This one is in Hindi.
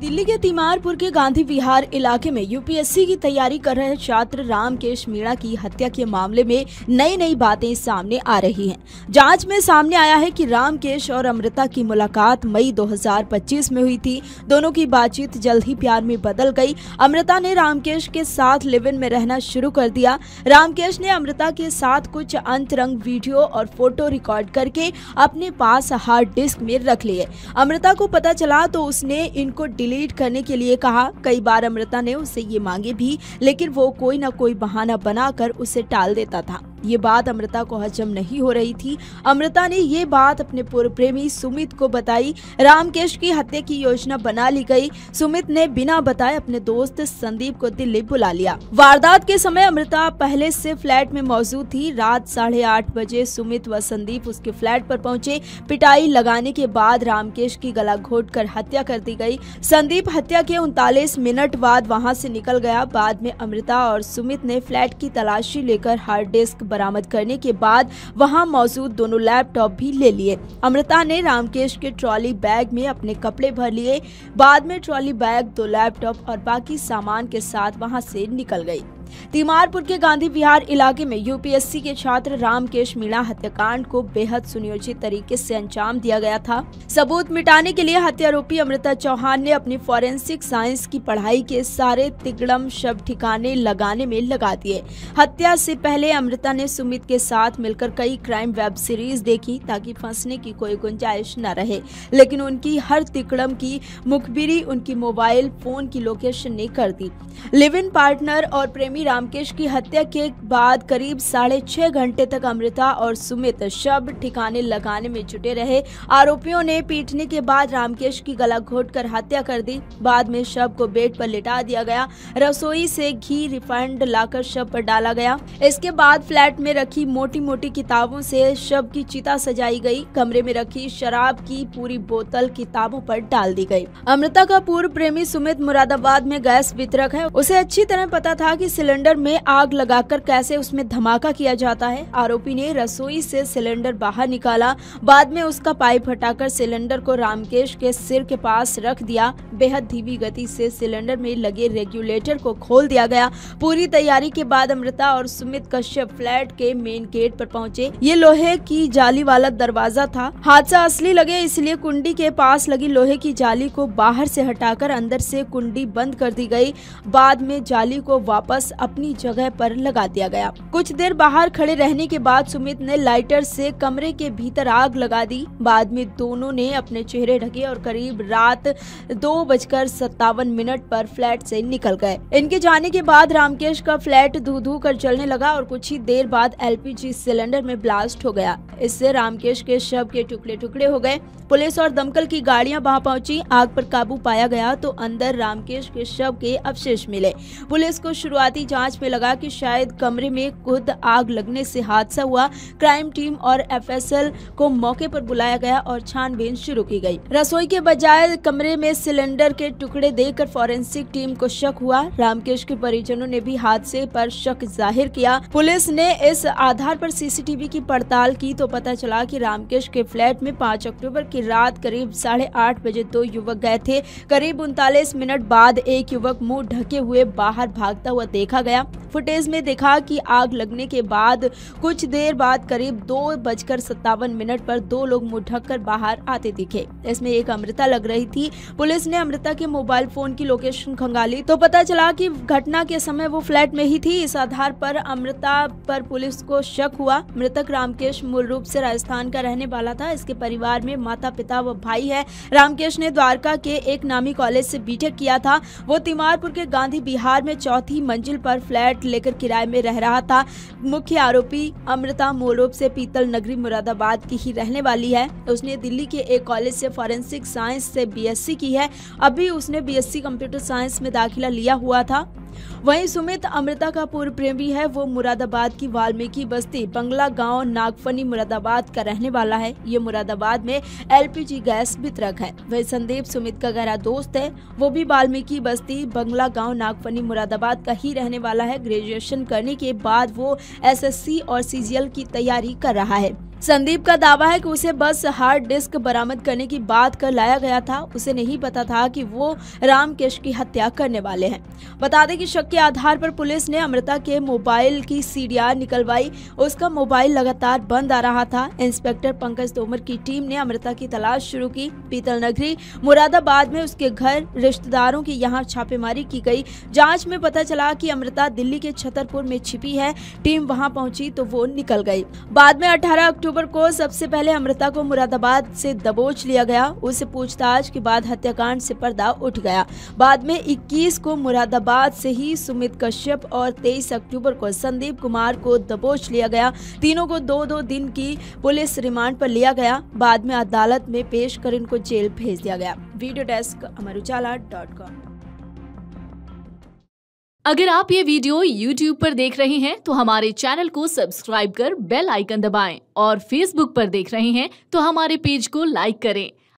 दिल्ली के तीमारपुर के गांधी विहार इलाके में यूपीएससी की तैयारी कर रहे छात्र रामकेश मीणा की हत्या के मामले में नई नई बातें सामने आ रही हैं। जांच में सामने आया है कि रामकेश और अमृता की मुलाकात मई 2025 में हुई थी। दोनों की बातचीत जल्द ही प्यार में बदल गई। अमृता ने रामकेश के साथ लिव इन में रहना शुरू कर दिया। रामकेश ने अमृता के साथ कुछ अंतरंग वीडियो और फोटो रिकॉर्ड करके अपने पास हार्ड डिस्क में रख लिए। अमृता को पता चला तो उसने इनको डिलीट करने के लिए कहा। कई बार अमृता ने उससे ये मांगे भी, लेकिन वो कोई ना कोई बहाना बनाकर उसे टाल देता था। ये बात अमृता को हजम नहीं हो रही थी। अमृता ने ये बात अपने पूर्व प्रेमी सुमित को बताई। रामकेश की हत्या की योजना बना ली गई। सुमित ने बिना बताए अपने दोस्त संदीप को दिल्ली बुला लिया। वारदात के समय अमृता पहले से फ्लैट में मौजूद थी। रात 8:30 बजे सुमित व संदीप उसके फ्लैट पर पहुंचे। पिटाई लगाने के बाद रामकेश की गला घोंटकर हत्या कर दी गई। संदीप हत्या के 39 मिनट बाद वहां से निकल गया। बाद में अमृता और सुमित ने फ्लैट की तलाशी लेकर हार्ड डिस्क बरामद करने के बाद वहां मौजूद दोनों लैपटॉप भी ले लिए। अमृता ने रामकेश के ट्रॉली बैग में अपने कपड़े भर लिए। बाद में ट्रॉली बैग, 2 लैपटॉप और बाकी सामान के साथ वहां से निकल गई। तीमारपुर के गांधी विहार इलाके में यूपीएससी के छात्र रामकेश मीणा हत्याकांड को बेहद सुनियोजित तरीके से अंजाम दिया गया था। सबूत मिटाने के लिए हत्यारोपी अमृता चौहान ने अपनी फॉरेंसिक साइंस की पढ़ाई के सारे तिगड़म शव ठिकाने लगाने में लगा दिए। हत्या से पहले अमृता ने सुमित के साथ मिलकर कई क्राइम वेब सीरीज देखी ताकि फंसने की कोई गुंजाइश न रहे, लेकिन उनकी हर तिकड़म की मुखबिरी उनकी मोबाइल फोन की लोकेशन ने कर दी। लिव इन पार्टनर और प्रेमी रामकेश की हत्या के बाद करीब 6.5 घंटे तक अमृता और सुमित शव ठिकाने लगाने में जुटे रहे। आरोपियों ने पीटने के बाद रामकेश की गला घोंटकर हत्या कर दी। बाद में शव को बेड पर लिटा दिया गया। रसोई से घी रिफाइंड लाकर शव पर डाला गया। इसके बाद फ्लैट में रखी मोटी मोटी किताबों से शव की चिता सजाई गई। कमरे में रखी शराब की पूरी बोतल किताबों पर डाल दी गई। अमृता का पूर्व प्रेमी सुमित मुरादाबाद में गैस वितरक है। उसे अच्छी तरह पता था कि सिलेंडर में आग लगाकर कैसे उसमें धमाका किया जाता है। आरोपी ने रसोई से सिलेंडर बाहर निकाला। बाद में उसका पाइप हटाकर सिलेंडर को रामकेश के सिर के पास रख दिया। बेहद धीमी गति से सिलेंडर में लगे रेगुलेटर को खोल दिया गया। पूरी तैयारी के बाद अमृता और सुमित कश्यप फ्लैट के मेन गेट पर पहुंचे। ये लोहे की जाली वाला दरवाजा था। हादसा असली लगे इसलिए कुंडी के पास लगी लोहे की जाली को बाहर से हटाकर अंदर से कुंडी बंद कर दी गई। बाद में जाली को वापस अपनी जगह पर लगा दिया गया। कुछ देर बाहर खड़े रहने के बाद सुमित ने लाइटर से कमरे के भीतर आग लगा दी। बाद में दोनों ने अपने चेहरे ढके और करीब रात 2:57 पर फ्लैट से निकल गए। इनके जाने के बाद रामकेश का फ्लैट धू धू कर जलने लगा और कुछ ही देर बाद एलपीजी सिलेंडर में ब्लास्ट हो गया। इससे रामकेश के शव के टुकड़े टुकड़े हो गए। पुलिस और दमकल की गाड़ियां वहां पहुंची। आग पर काबू पाया गया तो अंदर रामकेश के शव के अवशेष मिले। पुलिस को शुरुआती जांच में लगा कि शायद कमरे में खुद आग लगने से हादसा हुआ। क्राइम टीम और एफएसएल को मौके पर बुलाया गया और छानबीन शुरू की गई। रसोई के बजाय कमरे में सिलेंडर के टुकड़े देखकर फॉरेंसिक टीम को शक हुआ। रामकेश के परिजनों ने भी हादसे पर शक जाहिर किया। पुलिस ने इस आधार पर सीसीटीवी की पड़ताल की तो पता चला कि रामकेश के फ्लैट में 5 अक्टूबर की रात करीब 8:30 बजे 2 युवक गए थे। करीब 39 मिनट बाद एक युवक मुंह ढके हुए बाहर भागता हुआ देखा गया। फुटेज में देखा कि आग लगने के बाद कुछ देर बाद करीब 2:57 पर 2 लोग मुंह ढककर बाहर आते दिखे। इसमें एक अमृता लग रही थी। पुलिस ने अमृता के मोबाइल फोन की लोकेशन खंगाली तो पता चला कि घटना के समय वो फ्लैट में ही थी। इस आधार पर अमृता पर पुलिस को शक हुआ। मृतक रामकेश मूल रूप से राजस्थान का रहने वाला था। इसके परिवार में माता पिता व भाई है। रामकेश ने द्वारका के एक नामी कॉलेज से बीटेक किया था। वो तीमारपुर के गांधी विहार में 4थी मंजिल पर फ्लैट लेकर किराए में रह रहा था। मुख्य आरोपी अमृता मूल रूप से पीतल नगरी मुरादाबाद की ही रहने वाली है। उसने दिल्ली के एक कॉलेज से फॉरेंसिक साइंस से बीएससी की है। अभी उसने बीएससी कंप्यूटर साइंस में दाखिला लिया हुआ था। वहीं सुमित अमृता का पूर्व प्रेमी है। वो मुरादाबाद की वाल्मीकि बस्ती बंगला गांव नागफनी मुरादाबाद का रहने वाला है। ये मुरादाबाद में एलपीजी गैस वितरक है। वही संदीप सुमित का गहरा दोस्त है। वो भी वाल्मीकि बस्ती बंगला गांव नागफनी मुरादाबाद का ही रहने वाला है। ग्रेजुएशन करने के बाद वो एसएससी और सीजीएल की तैयारी कर रहा है। संदीप का दावा है कि उसे बस हार्ड डिस्क बरामद करने की बात कर लाया गया था। उसे नहीं पता था कि वो रामकेश की हत्या करने वाले हैं। बता दें कि शक के आधार पर पुलिस ने अमृता के मोबाइल की सीडीआर निकलवाई। उसका मोबाइल लगातार बंद आ रहा था। इंस्पेक्टर पंकज तोमर की टीम ने अमृता की तलाश शुरू की। पीतल नगरी मुरादाबाद में उसके घर, रिश्तेदारों के यहाँ छापेमारी की गई। जांच में पता चला कि अमृता दिल्ली के छतरपुर में छिपी है। टीम वहां पहुंची तो वो निकल गई। बाद में 18 अक्टूबर को सबसे पहले अमृता को मुरादाबाद से दबोच लिया गया। उससे पूछताछ के बाद हत्याकांड से पर्दा उठ गया। बाद में 21 को मुरादाबाद से ही सुमित कश्यप और 23 अक्टूबर को संदीप कुमार को दबोच लिया गया। तीनों को 2-2 दिन की पुलिस रिमांड पर लिया गया। बाद में अदालत में पेश कर इनको जेल भेज दिया गया। वीडियो डेस्क अमरुजाला.com। अगर आप ये वीडियो YouTube पर देख रहे हैं तो हमारे चैनल को सब्सक्राइब कर बेल आइकन दबाएं और Facebook पर देख रहे हैं तो हमारे पेज को लाइक करें।